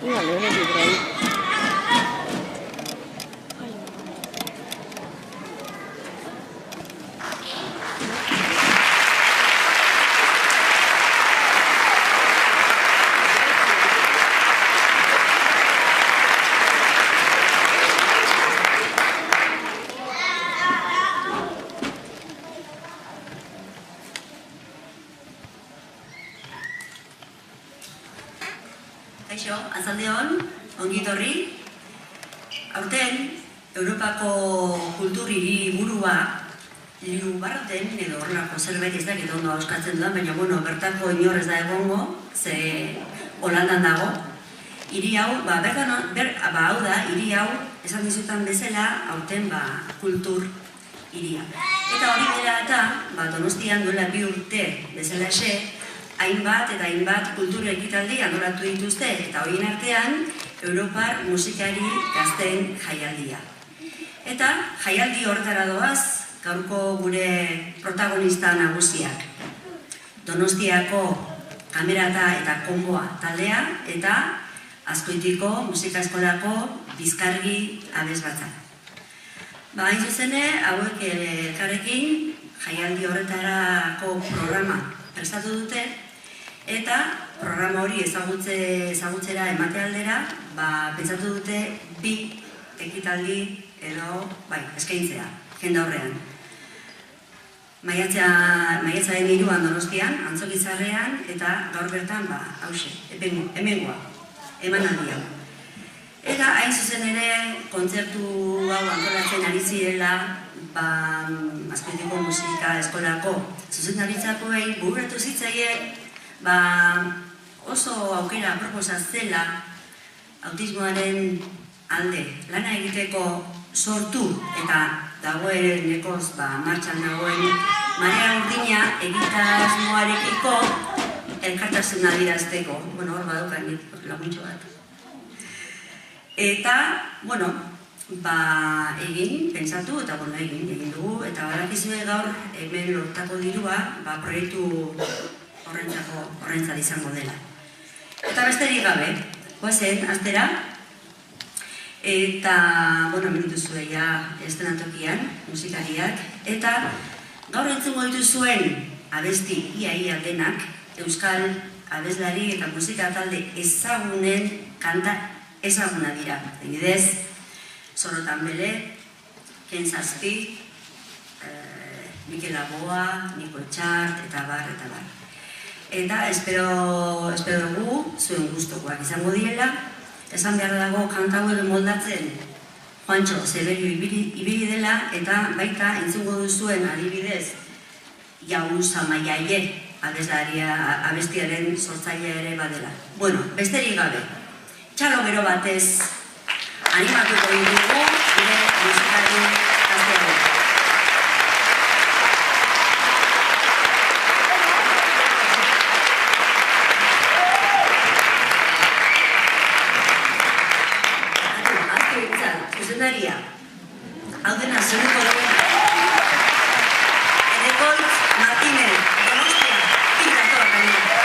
Vale, no libro ahí. Kaixo, azaldeon, ongi etorri. Aurten, Europako kultur hiriburua Liubarten edo horrelako zerbait ez dakit ondo auskatzen dudan, baina bertako inor ez da egongo, ze Holandan dago. Hiri hau, hau da, hiri hau, esan dizutan bezala, aurten kultur hiria. Eta hori dela eta, Donostian duela 2 urte bezalaxe, hainbat eta hainbat kultur ekitaldi antolatu dituzte, eta horien artean, Europar musikari gazteen jaialdia. Eta jaialdi horretara doaz, gaurko gure protagonista nagusiak. Donostiako Kamerata eta Konboa taldea, eta Azkoitiko musika eskolako Bizkargi abesbatza. Hain zuzene, hauek elkarrekin jaialdi horretarako programa prestatu dute, eta programa hori ezagutzera emate aldera, pentsatu dute 2 ekitaldi edo eskaintzea, jende horrean. Maiatzaren 3an Donostian, Antzokizarrean, eta gaur bertan, hause, hemengoa, emanaldia. Eta hain zuzen ere, kontzertu hau antolatzen ari zirela, Azkoitiko musika eskolako zuzendaritzakoei bururatu zitzaien, oso aukera proposa zela autismoaren alde lana egiteko sortu eta dagoenekoz martxan dagoen marea urdina egitasmoarekiko elkartasuna adierazteko. Hor badukan laguntxo bat. Eta, egin, pentsatu, eta egin dugu, eta badakizue gaur hemen lortako dirua proiektu horrentzat izango dela. Eta besterik gabe, goazen, aztera, eta, dituzue estenatokian, musikariak, eta gaur entzungo dituzuen abesti ia denak, euskal abeslari eta musika talde ezagunen kanta ezaguna dira. Adibidez, Sorotan Bele, Ken Zazpi, Mikel Aboa, Niko Txart, eta bar. Eta espero dugu zuen gustokoak izango direla. Esan behar dago kanta hauek moldatzen Juantxo Zeberio ibili dela, eta baita entzungo duzuen adibidez Jaun Samaiaie abestiaren sortzailea ere badela. Besterik gabe, txalo gero batez animatuko ditugu gure musikari gazteago. Azte bintzat, zuzendaria, hau dena zeruko duen Edekoitz Martínez, Donostia, Pintator gainera.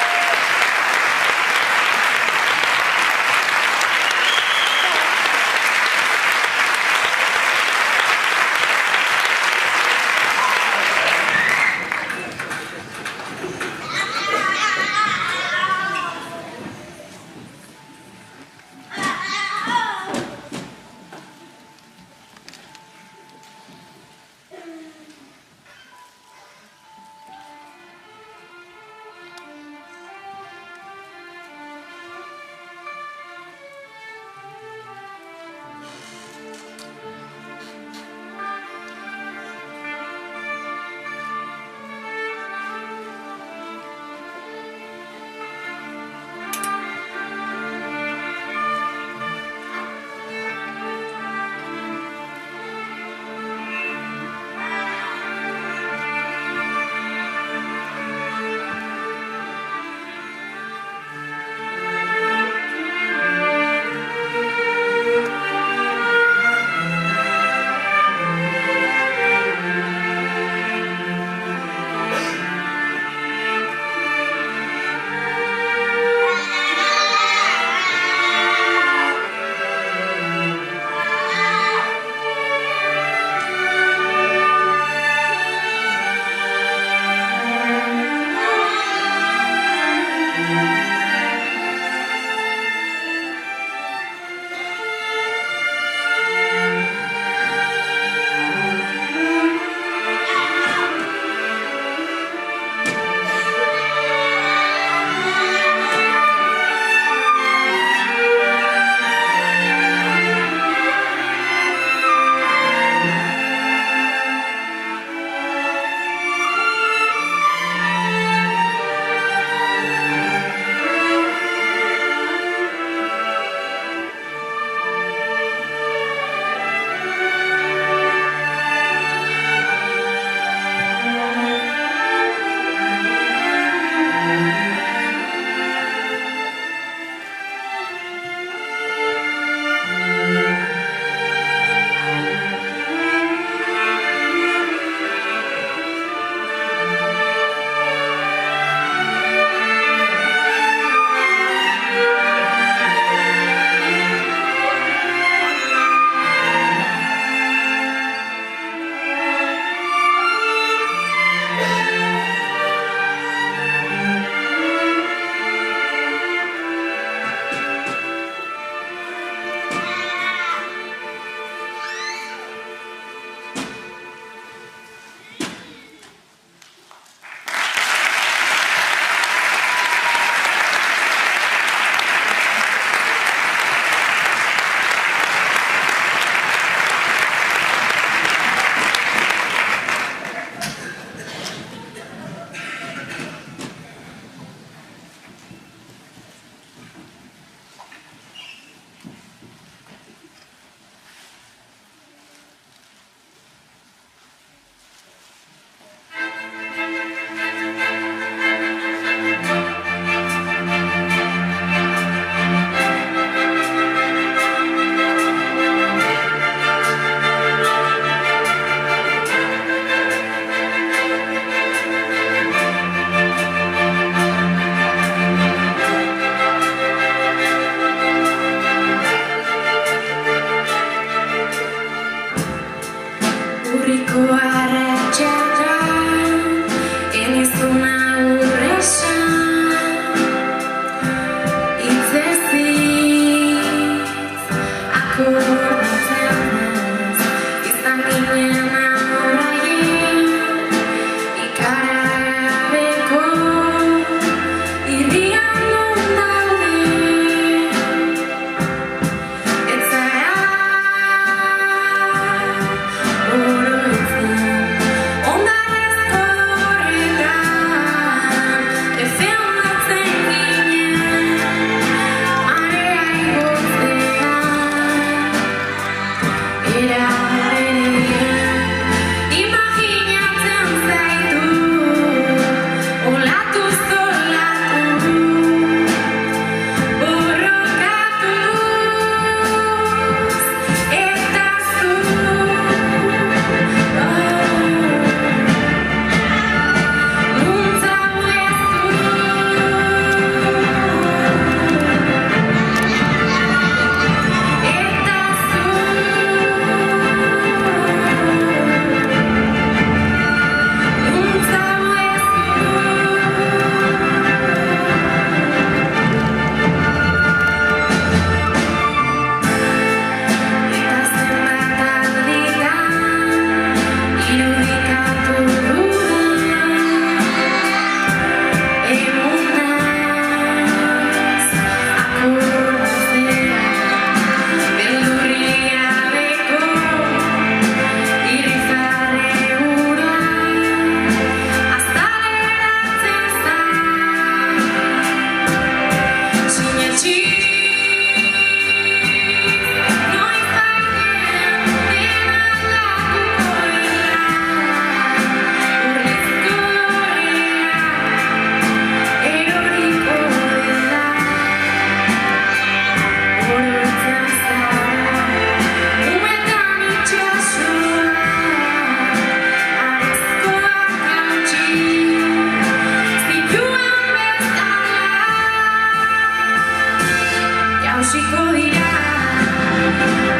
hausiko dira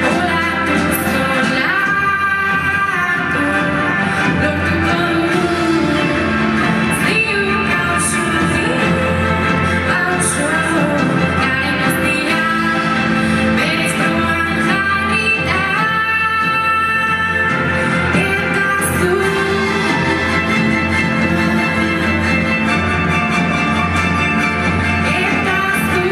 olatu zolatu lortuko dugu ziur pausu pauso garen ez dira berez proban jarrita eta zu eta zu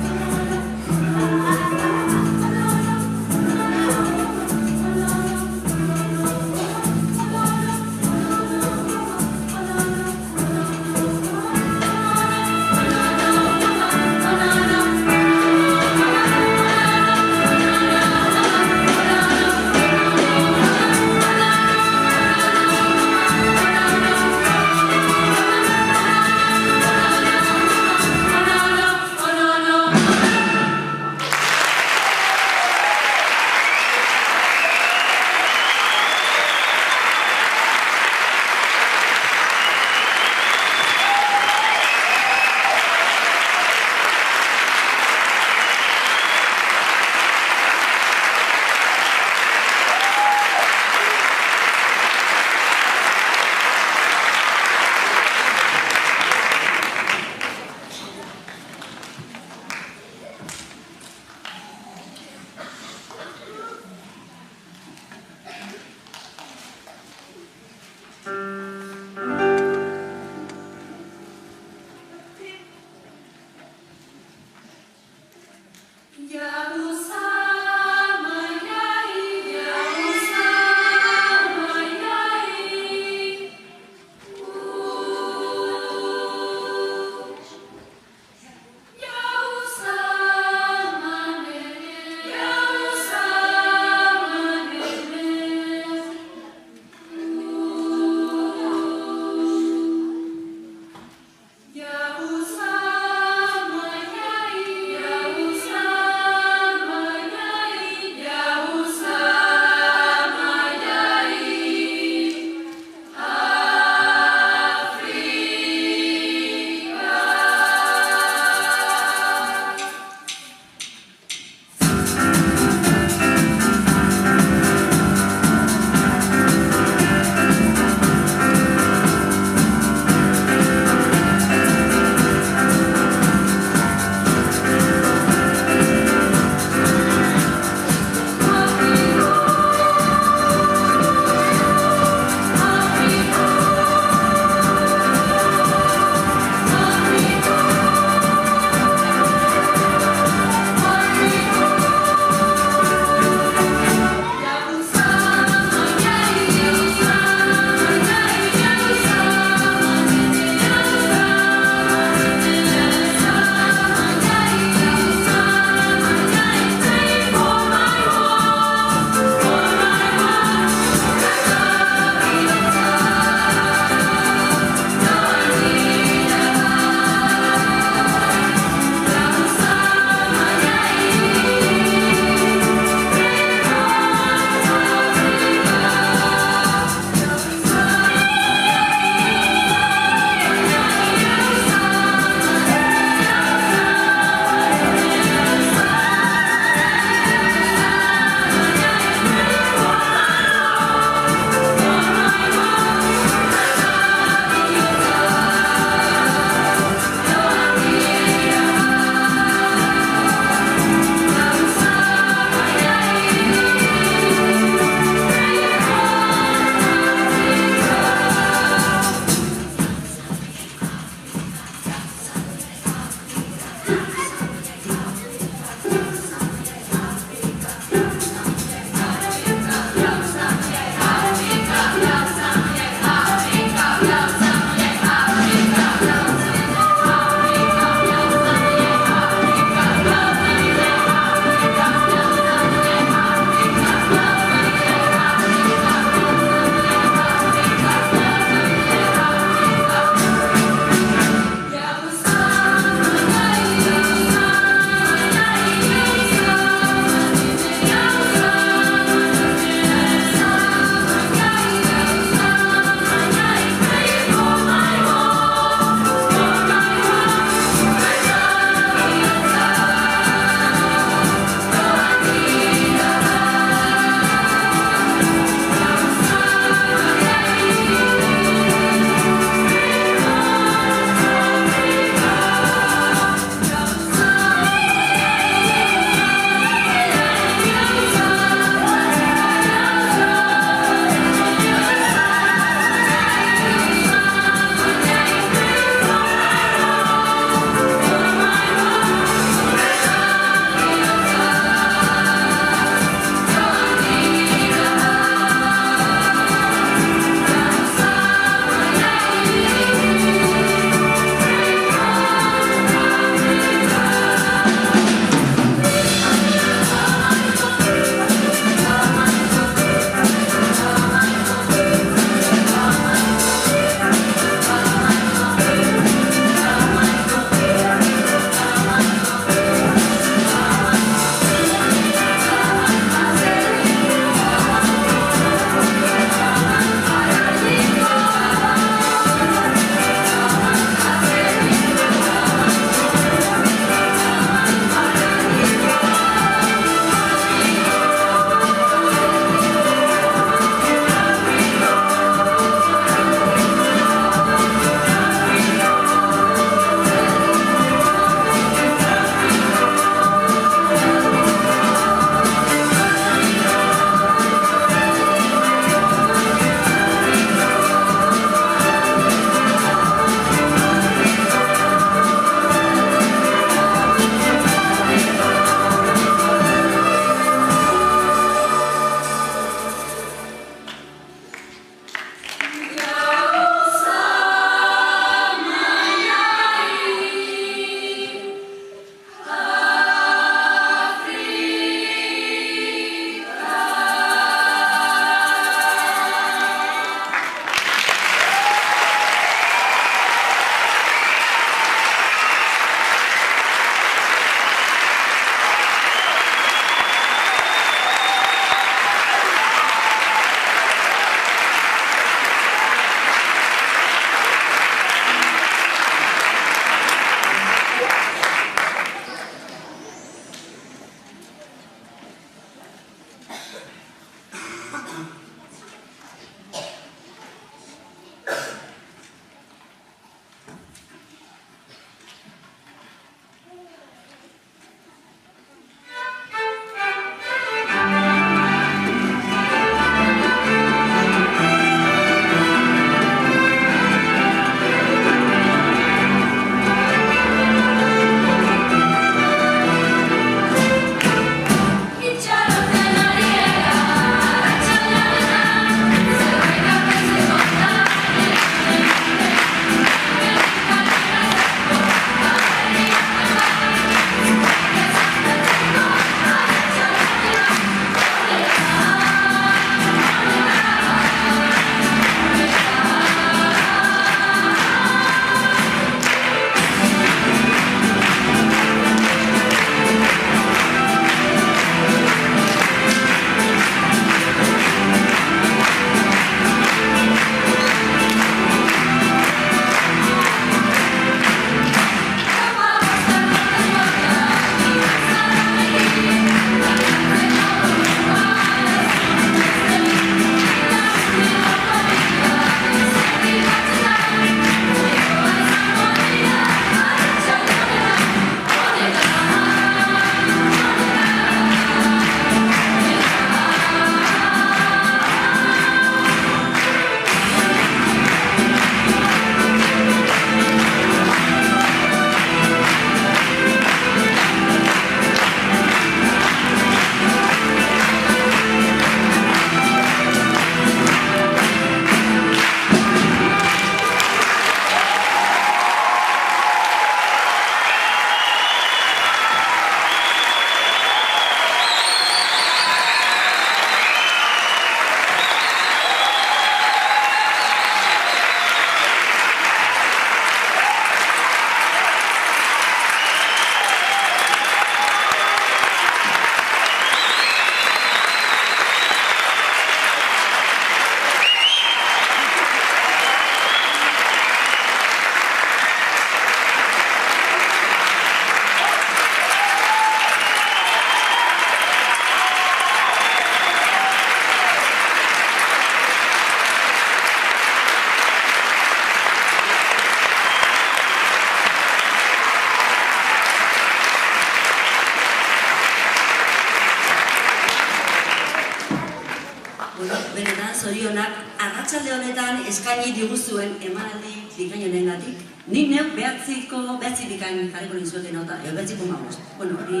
Zentroak arratsalde honetan eskaini diguzuen emanaldi bikain honengatik. Nik neuk behatzi bikain jarriko nizueke nota, behatziko magoz. Bueno, hori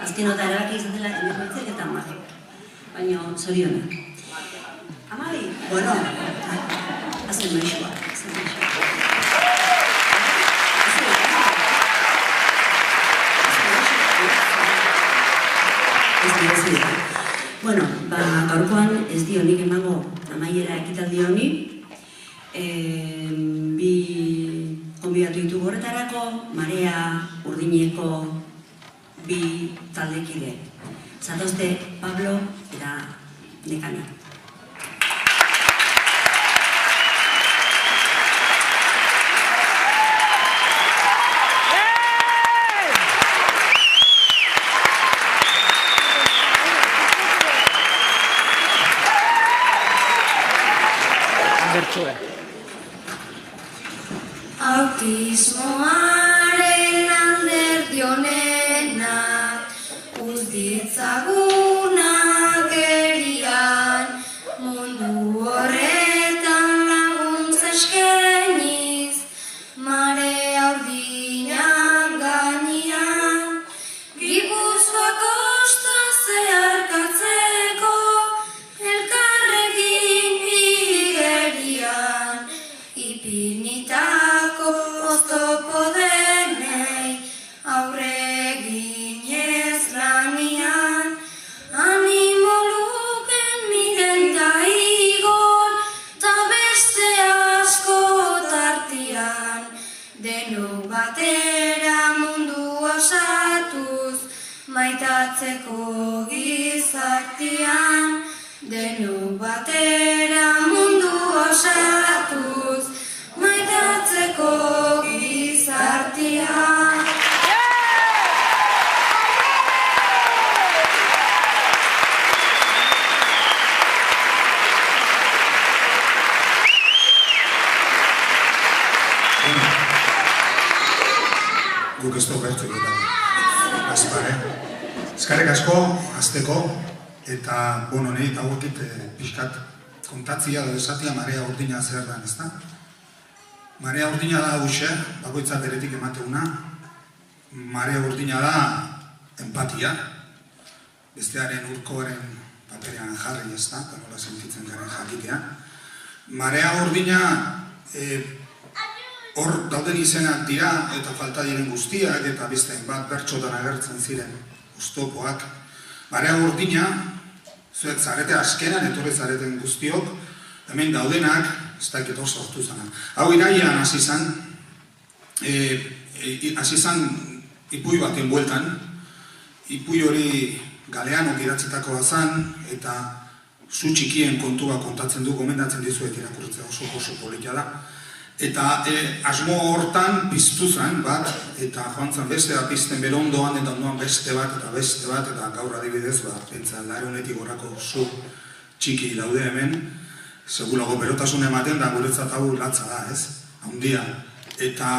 azken nota erabaki izan dela emekoitzek eta Amabi. Baina zorionak. Amabi, bueno, hazen noixua. Bueno, gaurkoan ez dio nik emango amaiera ekitaldi honi. Bi konbidatu ditugu horretarako, Marea Urdineko bi taldekide. Zatozte Pablo eta Nekane. Autismoaren alderdi honenak uz ditzagunak erian, mundu horretan laguntza eskainiz, Marea Urdinak gainean, Gipuzkoak kosta zeharkatzeko elkarrekin igerian, ipinitako oztopo denei aurre eginez lanian, animo luken miren ta igor ta beste asko tartian, denok batera mundu osatuz maitatzeko gizartian, denok batera mundu osatuz maitatzeko gizartian. Guk ez dugu bertu egitea. Eskarrik asko, azteko, eta, bueno, nahi eta hauekit pixkat kontatzia edo esatia Marea Urdina zer den, ezta? Marea Urdina da huxe, bakoitzak beretik emateuna. Marea Urdina da empatia, bestearen urkoaren paperean jarri, ezta, eta nola sentitzen garen jakitea. Marea Urdina hor dauden izenak dira eta falta diren guztiak eta beste bat bertxotan agertzen ziren oztopoak. Marea Urdina, zuek zarete askeran etorri zareten guztiok, hemen daudenak, ez dakit hor sortu zanak. Hau iraian hasi zan ipui baten bueltan, ipui hori Galeanok idatzitakoa zan, eta zu txikien kontua kontatzen du, gomendatzen dizuet irakurtzea oso politia da. Eta asmo hortan piztu zen bat, eta joan zen beste bat pizten bere ondoan, eta ondoan beste bat, eta gaur adibidez, pentsa, laerunetik gorako zu txiki daude hemen, segulago berotasun ematen da guretzat hau latza da, ez? Handia. Eta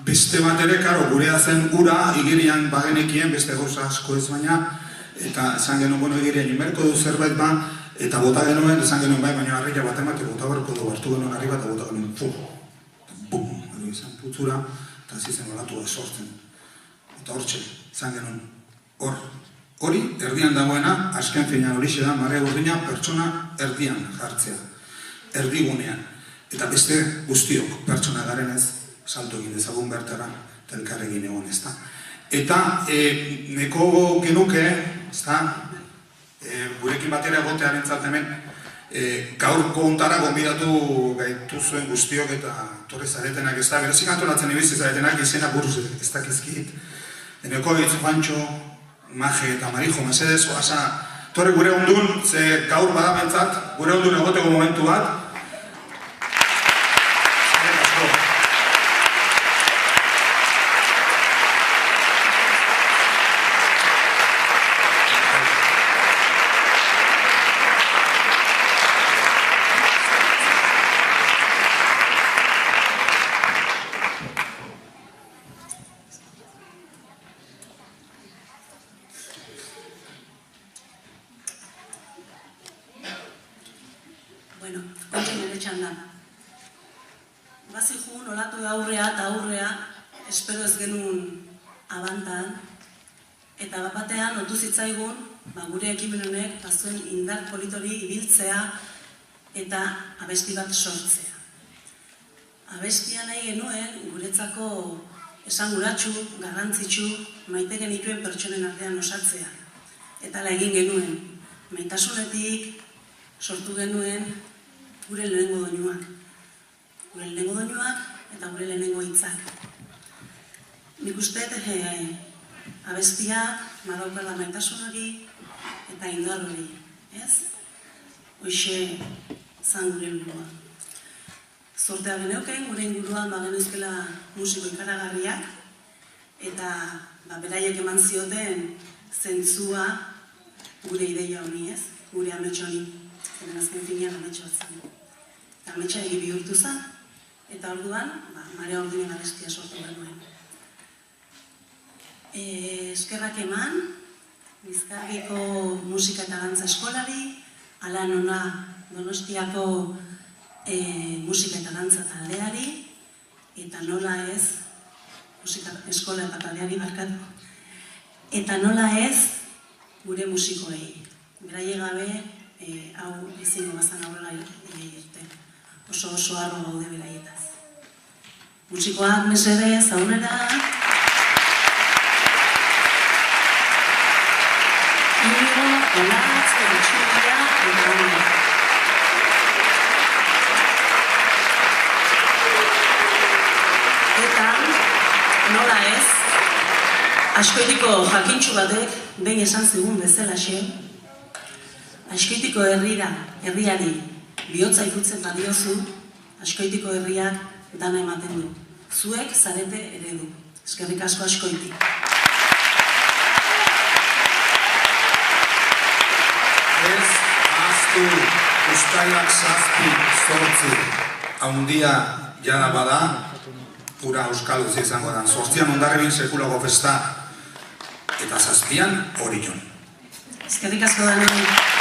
beste bat ere, karo, gurea zen ura, igerian bagenekien, beste gauza asko ez baina, eta esan genuen, bueno, igerian inberko du zerbait ba, eta bota genuen, esan genuen bai, baina harria bat emate bota berko du, hartu genuen harri bat, eta bota genuen, bum, edo izan putzura, eta zizen olatu da sortzen. Eta hortxe, esan genuen, hori, erdian dagoena, azken finean horixe da, Marea Urdina pertsona erdian jartzea, erdigunean. Eta beste guztiok pertsona garen ez, salto egin dezagun bertara, eta elkarregin egon ez da. Eta, neko genuke, ez da, gurekin batera egotearen hemen, gaurko ontara gonbidatu gaitu zuen guztiok eta torre zaretenak ez da, berezik antolatzen ibizi zaretenak izena buruz ez dakizkit. Eneko hitz Juancho, Maje eta Marijo, mesedez, oasa, torre gure ondun, ze gaur badamentzat, gure ondun egoteko momentu bat. konten ere txandan. Bazikun, olatu aurrea eta aurrea, espero ez genuen abantan, eta batean otu zitzaigun, gure ekimen honek bazuen indar politori ibiltzea eta abesti bat sortzea. Abestia nahi genuen guretzako esanguratsu, garrantzitsu, maite genituen pertsonen artean osatzea. Eta ala egin genuen, maitasunetik sortu genuen gure lehenengo doinuak. Gure lehenengo doinuak eta gure lehenengo hitzak. Nik uste abestiak madaukala maitasunari eta indar hori, ez? Hoxe zan gure helburua. Zortea geneuken, gure inguruan genezkela musiko ikaragarriak eta beraiek eman zioten zentzua gure ideia honi, ez? Gure amets honi. Zeren azken finean amets bat zen. Eta ametsa egi bihurtu zen, eta orduan, Marea Urdinen abestia sortu genuen. Eskerrak eman, Bizkaiko musika eta dantza eskolari, ala nona Donostiako musika eta dantza taldeari, eta nola ez, musika eskola eta taldeari barkatu, eta nola ez gure musikoei. Beraie gabe, hau izango bazan aurrela irten. Oso arro gaude beraietaz. Musikoak mesedez, aurrera. Inigo, Olatz, Eritxuria, eta hori. Eta, nola ez, Azkoitiko jakintxu batek, behin esan zigun bezalaxe, Azkoitiko herriari bihotza ikutzen badiozu, Azkoitiko herriak dana ematen du. Zuek zarete eredu. Eskerrik asko Azkoiti. Ez ahaztu uztailak 7-8 haundia jada bada, pura euskaluz izango da. 8an Hondarribin sekulago festa eta 7an Orion. Eskerrik asko da nahi.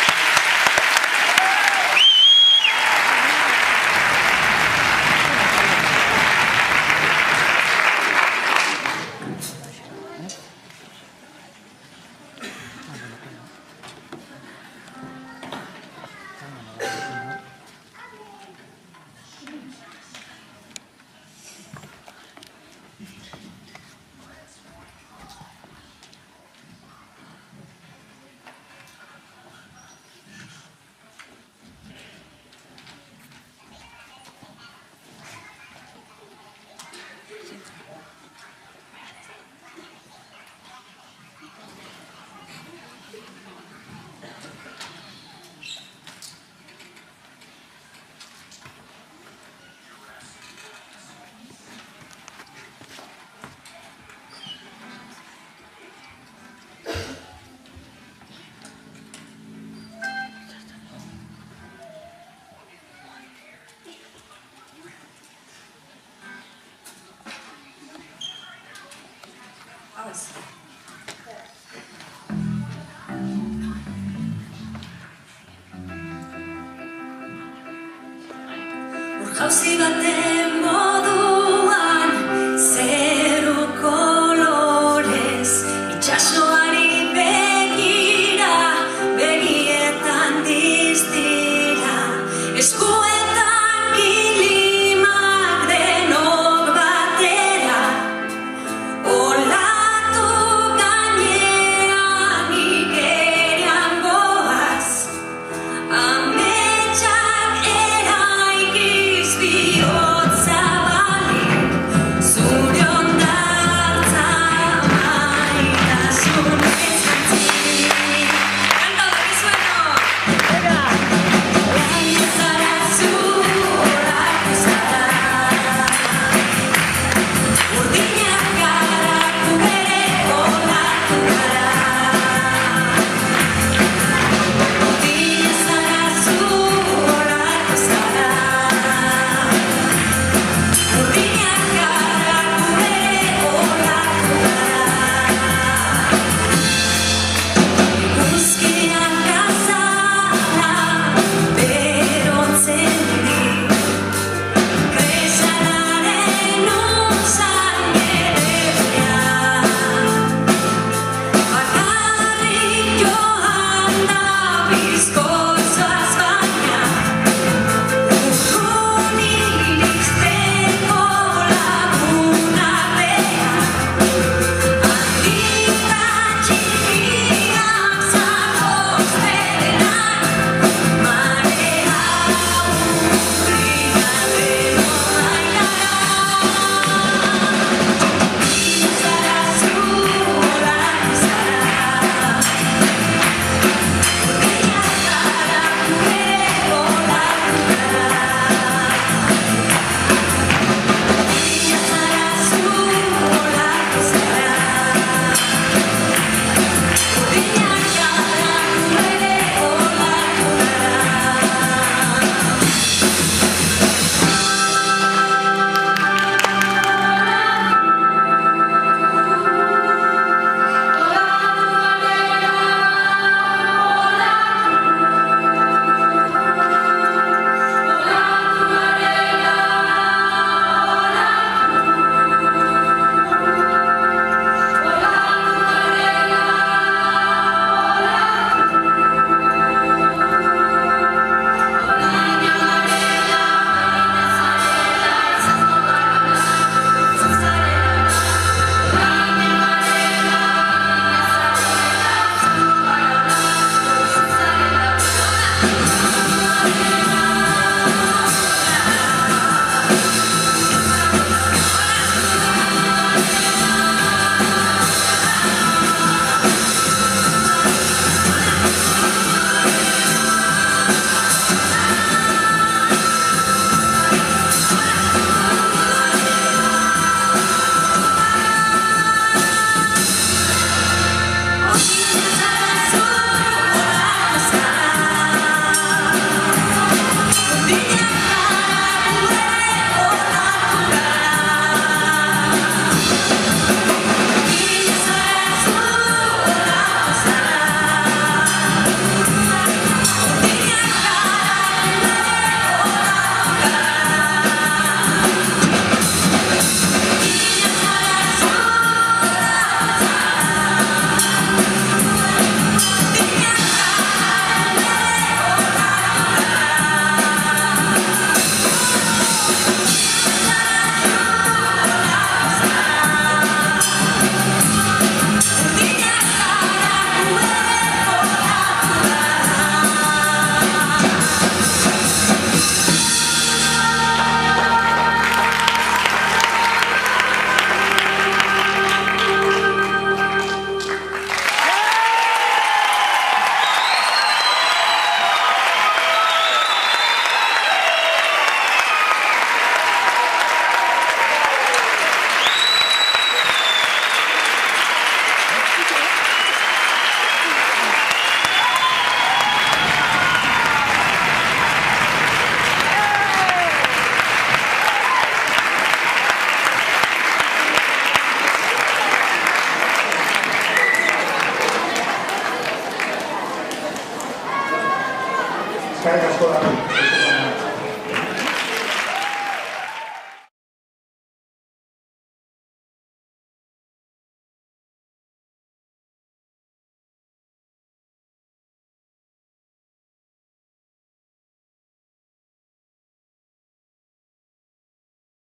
Jauzi baten